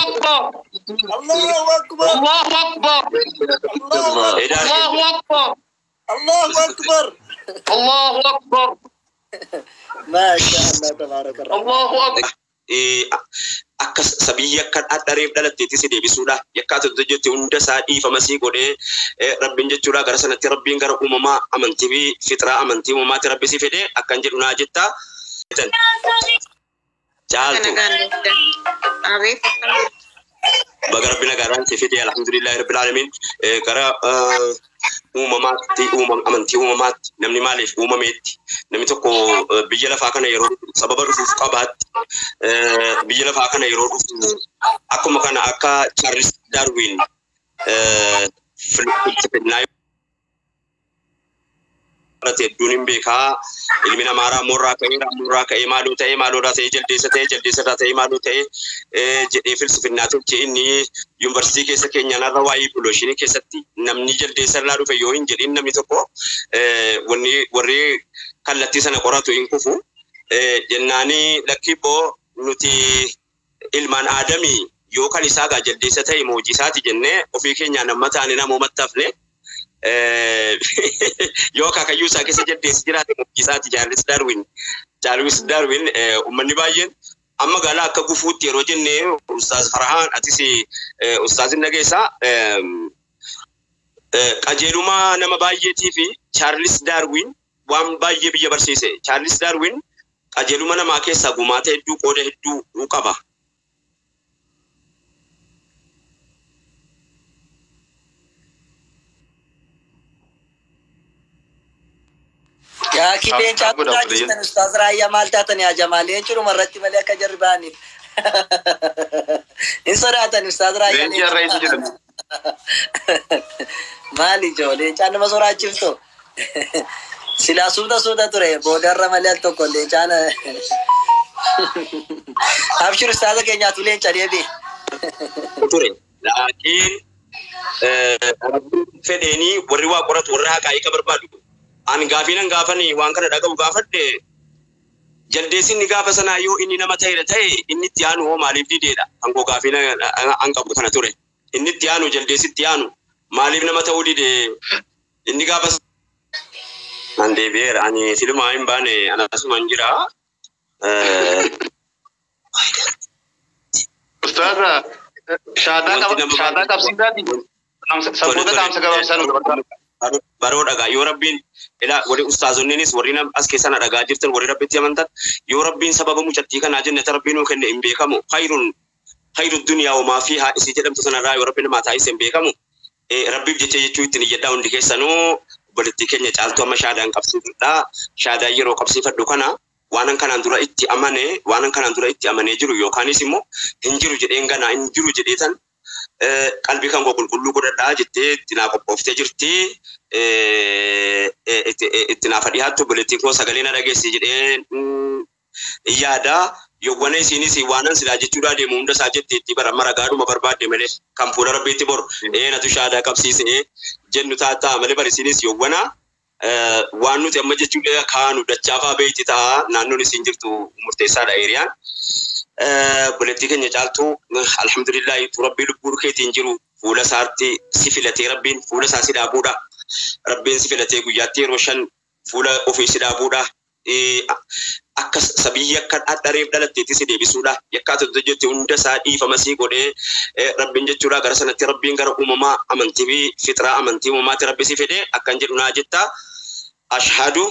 أكبر الله أكبر الله أكبر الله أكبر الله أكبر الله أكبر ما شاء الله تبارك الله الله أكبر akkas sabiyya kan addareef dhalatteetti si deebisuudha yakkaatu jechuutti hunda saadhii famasii godhee rabbiin jechuudha gara sanatti rabbiin gara uumamaa amantii fi fitraa amantii uumamaatti rabbi si fedhee akkan jedhu naa jettaa jaaltu baga rabbi nagaraan si fedhee alhamdulillahi rabbil alamin gara uumamaatti amantii uumamaatti namni maaliif uumameetti namni tokko biyya lafaa kana yeroo sababa dhufuuf qabaatti biyya lafaa kana yeroo dhufu akkuma kana akka Charles Darwin hedduun beekaa ilmi namaa morraa ka'ee maaloo ta'ee jaldeessa ta'ee maaloo ta'ee jedhee filsifinnaa tolchee inni yuunivarsiitii keessa keenyaan waa'ee biolooshinii keessatti namni jaldeessa irraa dhufe yoo hin jedhin namni tokko warri kallattii sana qoratu hin kufu jennaanii lakkibboo nuti ilmaan aadamii yoo kan isaa gaa jaldeessa ta'e moojisaati jennee ofii keenyaan amma taane namoomatti hafne yoo kaakayyuu isaa keessa jaldeessi jiraate moojisaati Charles Darwin uummanni baay'een amma gaalaa akka gufuutti yeroo jennee Ustaaz Farhaan atis Ustaazin Nageessaa qajeelummaa nama baay'eetii fi Charles Darwin waan baay'ee biyya barsiise. Charles Darwin qajeelummaa namaa keessaa gumaata hedduu qooda hedduu qaba. يا كيدين شاطر جدا أستاذ رايا مالتاتني يا جمال ينشروا مرتي ملك جرباني إن صراحة أستاذ رايا مالي جولي كان مسورة شفتو سلا سودا ترى بودر رمالي تو كله كان أبشر أستاذ كينيا تولين شريه بي ترى لكن فديني وروا قرط ورها كاي كبر بادو an gaafani waan kana dhagahu gaafadde jaldeessin ni gaafa sana yoo inni nama ta'e inni itti aanu hoo maaliif dideedha kan go gaafina an qabu kana ture inni itti aanu jaldeessitti aanu maaliif nama ta'uu dide inni gaafa an deebi'eera ani silmaa hin baane anasuma hin jira ustaadha shaadaa qabsiisaati saboota taamsa gabaabsan baroo dhagaa yoo rabbiin ila warri ustaazonninis warri nam as keessana dhagaa jirtan warri rabbitti amantan yoo rabbiin sababa mucattii kanaa jennata rabbiin nuu kenne hin beekamu khayru dunyaa wa maa fiihaa isii jedhamtu sanarraa yoo rabbiin namaa taa'is hin beekamu rabbiif jecha jechuu ittiin iyyadhaa hundi keessanuu obboleettii keenya caaltu amma shaadaan qabsiifadha shaadaa yeroo qabsiifadhu kana waanan kanaan dura itti amanee jiru yookaanis immoo hin jiru jedheen ganaa hin jiru jedheetan qalbii kan qulqulluu godhadhaa jettee itti naa qophooftee jirti itti naa fadhiyaattu obboleettiin koo sagalee na dhageessi jedhee yaada yowwana isiinis waanan silaa jechuudhaa deemu hunda isaa jetteetti baramara gaadhuma barbaadde malee kan fuula rabbiitti bor natu shaadaa qabsiisee jennu taataa malee barisiinis yowwana waan nuti amma jechuudha kaanu dachaafaa beeyti ta'a naannoon isiin jirtu murteessaadha eeriyaan. Obboleettii keenya caaltu alhamdulillah rabbii lubbuu keetiin jiru fuula isaatti si filatee rabbiin fuula isaa si dhaabuudha. Rabbiin si filatee guyyaatti yeroo 5 fuula ofii si dhaabuudha. Akka sabiyya kan addareef dhalatteetti si deebisuudha. Yakkaatu jechuutti hunda isaa dhiifamasii godhee rabbiin jechuudha gara sanatti rabbiin gara uumamaa amantii fi fitraa amantii uumamaatti rabbi si fedhee akkan jedhu naa jettaa ashhadu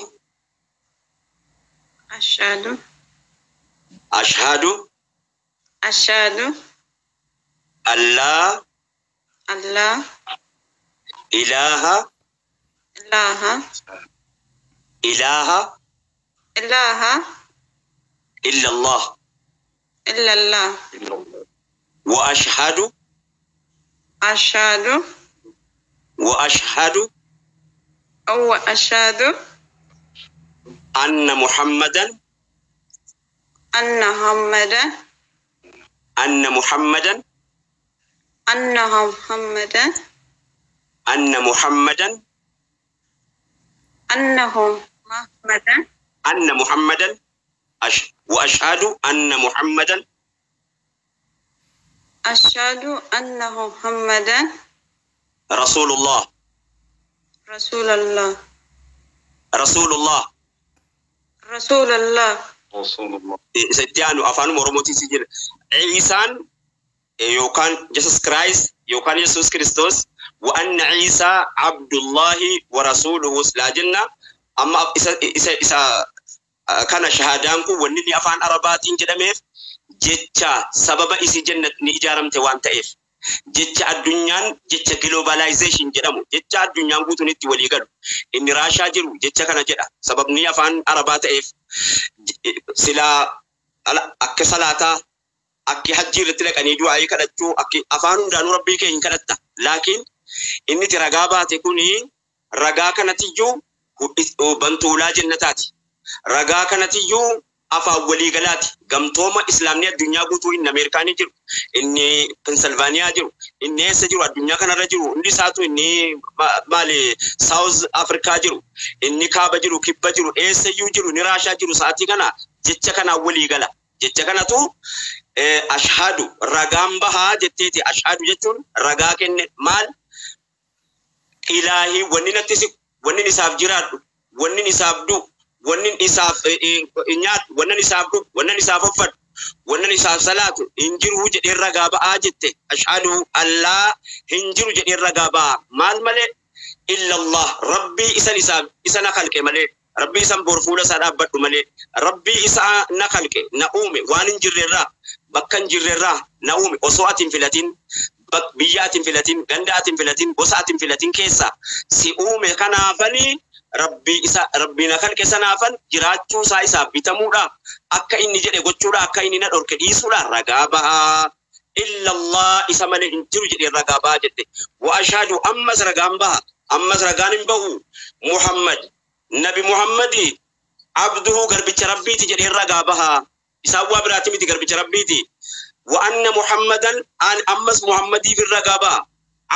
Allah ilaha illallah wa ashhadu anna Muhammadan وأشهد أن محمدا أشهد أن محمدا Rasulullah. رسول الله Rasulullah. رسول الله Rasulullah. Setianu afaan Oromootiin si jira. Isaan yookaan Jesus Christ yookaan Yesus Kristos wa anna Isa Abdullahi wa rasuluhu la jenna amma isa kana shahadaan kun wanni ni afaan Arabaatiin jedhameef jecha sababa isi jannat ni ijaaramte waan ta'eef jecha addunyaan jecha globalization jedhamu jecha addunyaan guutuun itti walii galu inni raashaa jiru jecha kana jedha sababni afaan Arabaa ta'eef sila akka salaataa akki hajji irratti dhaqanii du'aa kadhachuu akki afaan hundaanuu rabbii kee hin kadhatta laakiin inni ti ragaa baate kuni ragaa kanatiyyuu bantuulaa jannataati ragaa kanatiyyuu afaan waliigalaati gamtooma islaamni addunyaa guutuu inni Ameerikaanii jiru inni Pennsylvania jiru inni eessa jiru addunyaa kanarra jiru inni isaatu inni maali South Africa jiru inni kaaba jiru kibba jiru eessayyuu jiru ni raashaa jiru sa'aatii kana jecha kana waliigala jecha kanatu ashhadu ragaan bahaa jetteeti ashhadu jechuun ragaa kenne maal ilaahi wanni isaaf jiraadhu wanni isaaf du wanni isaaf nyaatu wanni isaaf du wanni isaaf uffatu wanni isaaf salaatu hinjiru jedhee ragaa bahaa jette ashhadu Allah hinjiru jedhee ragaa bahaa maal malee illa Allah rabbii isa na khalqe malee rabbii isan borfuula isaa dhaabbadhu malee rabbii isa na khalqe na uume waan hinjirreerraa bakka hinjirreerraa na uume osoo atiin filatiin biyya atiin filatiin ganda atiin filatiin gosa atiin filatiin keessa si uume kanaafanii rabbii na khalqe sanaafan jiraachuu isaa isaaf bitamuudha akka inni jedhe gochuudha akka inni na dhorke dhiisuudha ragaa bahaa illa Allah isa malee hinjiru jedhee ragaa bahaa jette wa ashhadu ammas ragaan baha ammas ragaan hin bahu Muhammad Nabi Muhammadi abduhu garbicha rabbiiti jedhee ragaa baha isaan waa biraati miti garbicha rabbiiti wa anna Muhammadan an ammas Muhammadii fi ragaa baha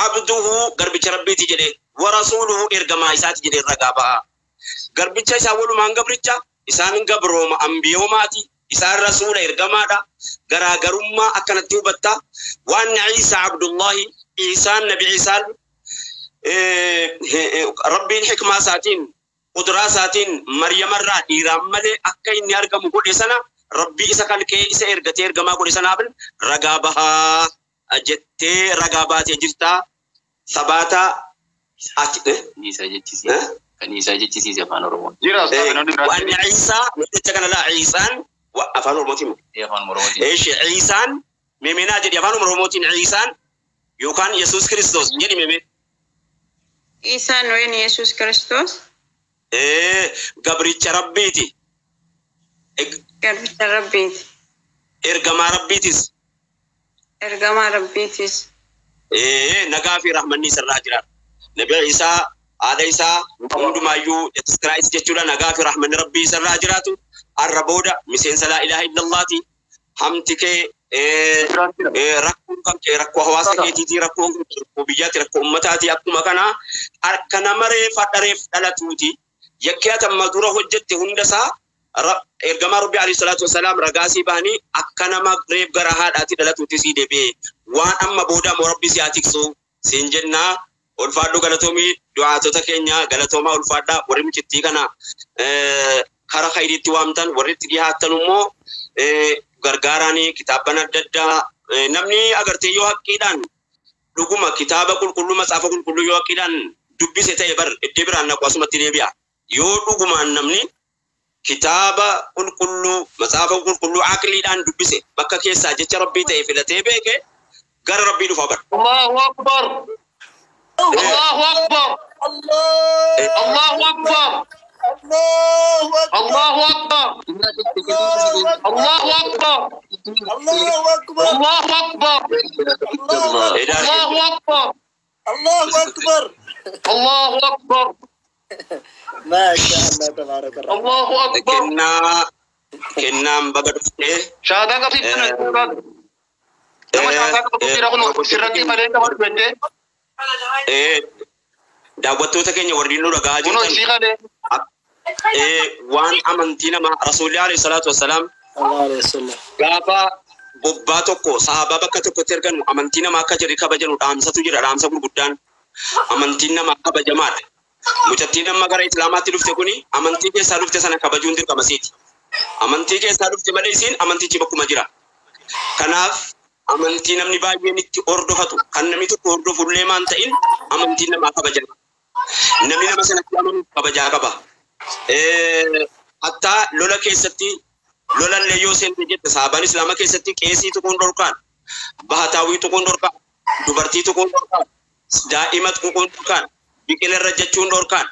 abduhu garbicha rabbiiti jedhee wa rasuluhu ergamaa isaati jedhee ragaa baha garbicha isaa walumaan gabricha isaan gabrooma ambiyoomaati isaan rasuula ergamaadha garaagarummaa akkanatti hubatta wa anna Isa Abdullahi Isaan Nabi Isaan rabbiin hikmaa isaatiin قدرة ساتين مريم الرا إيرام ملء أكين يرجع مقول إسنا ربي إسا كان كي إسا إرجع يرجع ما قول إسنا أبن رجابها أجت رجابات يجرتا ثباتا نيسا جتشي كنيسا جتشي زفان رومون وأن عيسى تكنا لا عيسان وأفان روموتين يفان مروموتين إيش عيسان ميمنا جد يفان روموتين عيسان يوكان يسوع كريستوس جدي ميمن إيسان وين يسوع كريستوس gabricha rabbiiti garbicha rabbiiti ergamaa rabbiitis nagaa fi rahmanni isarraa jira nabi Isaa haadha isaa hundumaayyuu Jesus Christ jechuudha nagaa fi rahmanni rabbii isarraa jiraatu arra booda miseensa laa ilaaha illallaati hamti kee rakkoon kan kee rakkoo hawaasa keetiitii rakkoo biyyaatti rakkoo ummataati akkuma kana harka nama reef dhalatuuti yakkiyaatan madura hojjette hundasaa ergamaa rabbii alayhi salaatu wasalaam ragaasii bahanii akka nama reef gara haadhaatti dhalatuutti sii deebi'e waan amma booda moo rabbi si haa tiksu siin jennaa ulfaadhu galatoomii du'aatota keenya galatoomaa ulfaadhaa warri micittii kana kara khayriitti waamtan warri itti dhiyaatan immoo gargaaraanii kitaaban adda addaa namni agartee yoo haqqiidhaan dhuguma kitaaba qulqulluu matsaafa qulqulluu yoo haqqiidhaan dubbise ta'e bar iddoo biraan naqu asumatti deebi'a yoo dhugumaan namni kitaaba qulqulluu matsaafa qulqulluu aqliidhaan dubbise bakka keessaa jecha rabbii ta'e filatee beeke gara rabbii dhufa bar Allahu Akbar Allahu Akbar Allahu Akbar Allahu Akbar Allahu Akbar Allahu Akbar Allahu Akbar Allahu Akbar Allahu Akbar Allahu Akbar ما شاء الله تبارك الله Allahu Akbar kennaan baga dhuftee Shahada ka fi nama shahada ka fi rakun sirratti malee nama dhufte daawwattoota keenya warri nu dhagaa kuno jirtan siqade waan amantii nama rasuulli alayhi salaatu wassalaam الله عليه وسلم bobbaa tokko sahabaa bakka tokkotti argannu amantii nama akka jedhe kabajanu dhaamsatu jira dhaamsa gurguddaan amantiin nama kabajamaadha. Mucattiin nama gara islaamaatti dhufte kuni amantii keessaa dhufte sana kabajuun dirqama isiiti. Amantii keessaa dhufte malee isiin amantichi bakkuma jira. Kanaaf amantii namni baay'een itti hordofatu kan namni tokko hordofullee maan ta'in amantiin namaa kabajama. Namni nama sanatti amanu kabajaa qaba. Hatta lola keessatti lolallee yoo seente jette sahabaan islaamaa keessatti qeesii tuquun dhorkaan, bahataawwii tuquun dhorkaan, dubartii tuquun dhorkaan, daa'ima tuquun dhorkaan, biqilarra jechuun dhorkaan,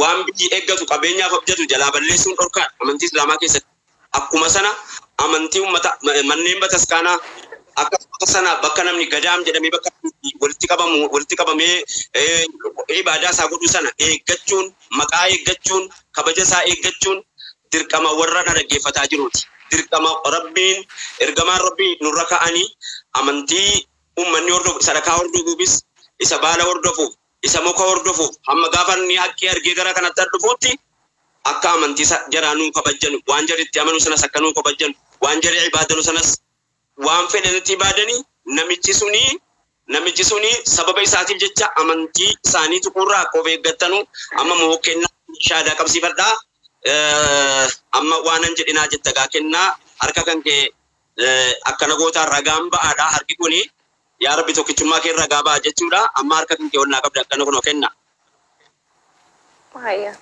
waan biyyi eeggatu qabeenyaaf abjatu jalaa balleessuun dhorkaan amantii islaamaa keessatti. Akkuma sana amantii ummata manneen bataskaanaa akkasuma sana bakka namni gadaam jedhamee bakka walitti qabamee ibaadaa isaa godhu sana eeggachuun, maqaa eeggachuun, kabaja isaa eeggachuun dirqama warra dhaggeeffataa jiruuti. Dirqama rabbiin ergamaan rabbii nurra ka'anii amantii ummanni hordofu sadakaa hordofuufis isa baala hordofuuf isa muka hordofuuf hamma gaafa inni haqqii argee gara kanatti dhufuutti akka amantii jaraanuu kabajanu waan jaritti amanu sanas akka nuu kabajanu waan jari ibaadanu sanas waan fedhanitti ibaadanii namichi suni sababa isaatiif jecha amantii isaanii tuqurraa akka of eeggatanu amma moo kennaa shaadaa qabsiifadhaa. Amma waanan jedhinaa jetta gaa kennaa harka kan kee akkana gootaa ragaan ba'aadha harki kuni yaa rabbi tokkichummaa kee ragaa ba'a jechuudha amma harka kan kee ol naa qabda akkana kunoo kenna. Hayya.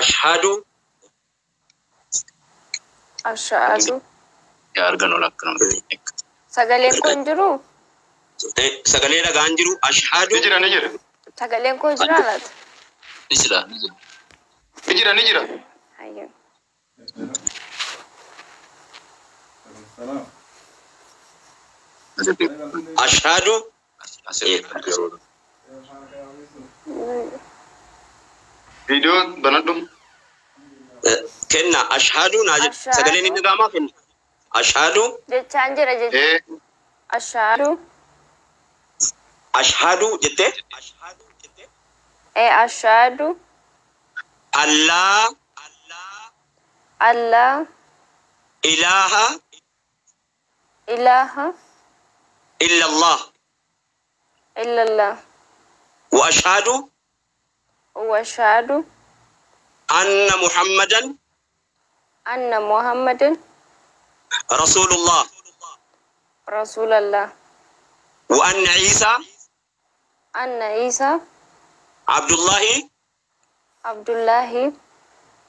Ashhadu. Ashhadu. Yaa arganu lakkana. Sagaleen kun jiru? Sagalee dhagaan jiru ashhadu. Ni jira. Sagaleen kun jira laata? Ni jira. Hayya. Ashhadu. Video banadum. Kenna ashhadu naa jedhu sagaleen inni dhagaamaa kenna. Ashhadu. Jechaan jira jechuudha. Ashhadu. Ashhadu jettee. Ashhadu. Allah. Ilaha. Illallah. Wa ashhadu. Anna Muhammadan. Rasulullah. Wa anna Isa. Abdullahi.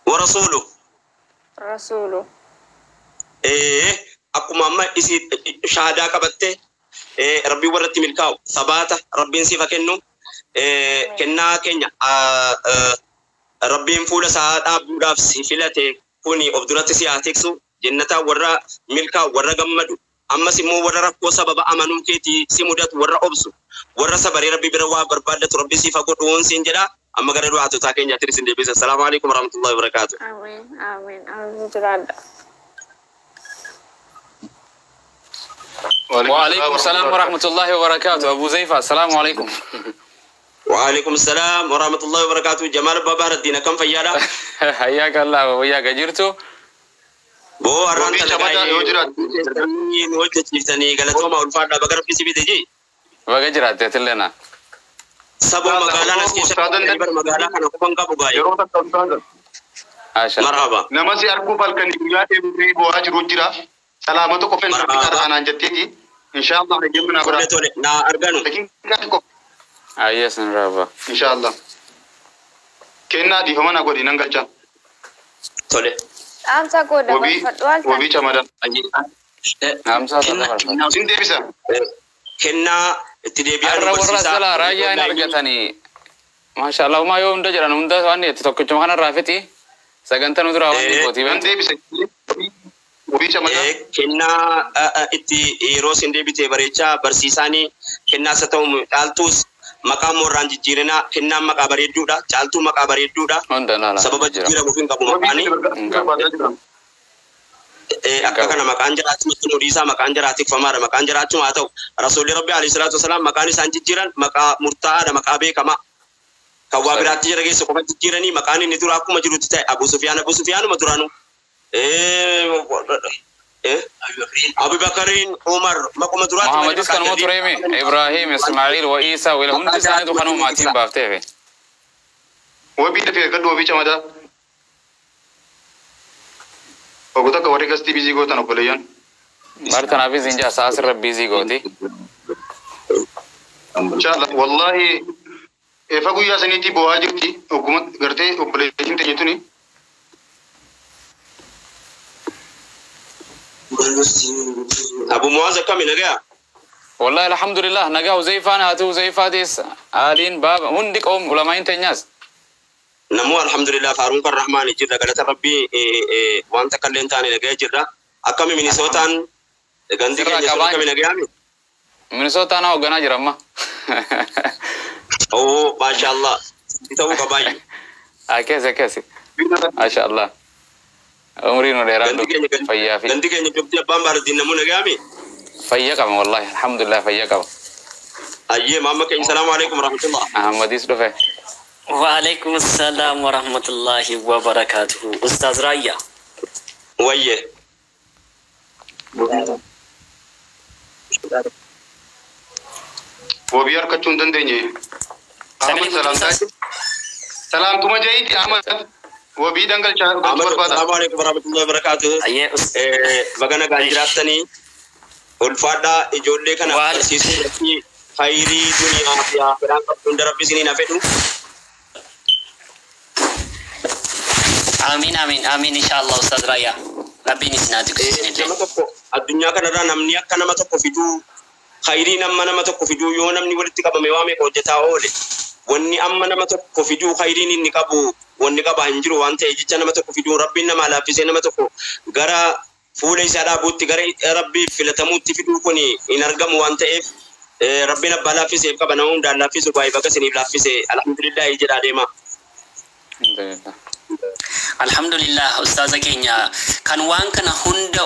Wa rasuluh. Akkuma amma isi shahaadaa qabatte rabbii warratti milkaa'u sabaata rabbiin sifa kennu kennaa keenya rabbiin fuula isaa dhaabuudhaaf si filate kuni of duratti si haa tiksu jennataa warra milkaa'u warra gammadu ammas immoo warra rakkoo sababa amanuu keetii si mudatu warra obsu warra sabaree rabbii bira waa barbaadatu rabbii sifa godhuun siin jedha amma gara du'aatotaa keenyaatti isin deebisa. Assalaamu alaikum warahmatullahi wabarakatuh. Amiin. Jiraadha. وعليكم السلام ورحمة الله وبركاته. أبو زيفة السلام عليكم. وعليكم السلام ورحمة الله وبركاته. جمال بابا الدين كم فيالا. حياك الله وياك جرتو. بو أرانت لقاي نوجه تجتني قالتهم أول فاردا بقرب كيسي بيتجي. وجرات تلنا. سبوا مقالة نسكي سبوا مقالة كانوا كونكا بقاي. مرحبا. نمسي أركو بالكني بيا بواج روجرا. سلامتو كفن نبيكار أنا جتيجي إن شاء الله نجيبنا برا. نا أرجانو. لكن كاتكو. يس نرابا. إن شاء الله. كنا دي هم أنا قولي نانجا. تولي. أمسا كودا. وبي كمادا. أمسا كودا. سين ديبسا. كنا تديبيان برسيسا. الرجال راجع نرجعتني. ما شاء الله ما يوم دجران هم ده واني تتوقع كم خنا رافتي. سجنتنا ندرا واني كوتي بنت. ديبسا. Kenna itti yeroo sin deebite bareecha barsiisanii kennaa isa ta'u caaltuus maqaa moorraan jijjiirina kennaan maqaa bareedduudha caaltuu maqaa bareedduudha sababa jijjiiramuuf hin qabu maqaanii akka kana maqaan jiraachuu nuti dhiisaa maqaan jiraatiffamaadha maqaan jiraachuu haa ta'u rasuulli rabbi alayhi salaatu wasalaam maqaan isaan jijjiiran maqaa murtaa'aadha maqaa beekamaa kan waa biraatti jira keessa qofa jijjiiranii maqaan inni dura akkuma jirutti ta'e Abu Sufyaanuma duraanuu Abu Bakarin, Umar, makuma durat. Muhammadis kan mau turemi Ibrahim, Ismail, wa Isa, wa hundi sana tu kanu matin bafte fe. Wabi da fiye kaddo wabi camada. Oguta ka wari gasti busy go tan obboleeyyan. Bartan abi zinja asas rabbi goti. Inshallah wallahi fa guyyaa saniiti bo'aa jirti oguma gartee obboleeyyin teenya tuni. Abu Muaz kami naga. Wallahi alhamdulillah naga Uzaifana atu Uzaifatis alin bab hundi qom ulama intenyas. Namu alhamdulillah Farun Rahman jirra galata rabbi wanta kallen tane naga jirra. Akami Minnesotan gandi keenya kami naga ami. Minnesota na ogana jiramma. Oh, mashallah. Kita buka bayi. Kese. Mashallah. Umri no deran do fayya fi. Ganti kenya jobti bambar din namu nagami. Fayya kam wallahi alhamdulillah fayya kam. Ayye mama ke assalamualaikum warahmatullah. Ahmadis do fe. Waalaikumsalam warahmatullahi wabarakatuh. Ustaz Raya. Wayye. Wabi harkachuu hin dandeenye. Ahmad salaam tuma jayti Ahmad. Wabii dangalchaa barbaada. Assalamualaikum warahmatullahi wabarakatuh. Bagana ganjirattani ulfaadha ijoollee kana barsiisuu irratti khayrii duniyaa fi akhiraa qabduun rabbi isiniin hafedhu. Amin inshallah Ustaz Raya. Rabbiin isin haa tiksinillee. Nama tokko addunyaa kanarraa namni akka nama tokko fiduu khayrii nama tokko fiduu yoo namni walitti qabame waa meeqa hojjetaa oole. Wanni amma nama tokko fiduu khayriin inni qabu wanni qaba hin jiru waan ta'eef jecha nama tokko fiduu rabbiin nama laaffisee nama tokko gara fuula isaa dhaabuutti gara rabbii filatamuutti fiduu kun hin argamu waan ta'eef rabbiin abbaa laaffiseef qaba nama hundaan laaffisu baay'ee bakka isiniif laaffise alhamdulillah jedhaa deema. Alhamdulillah Ustaza keenya kan waan kana hunda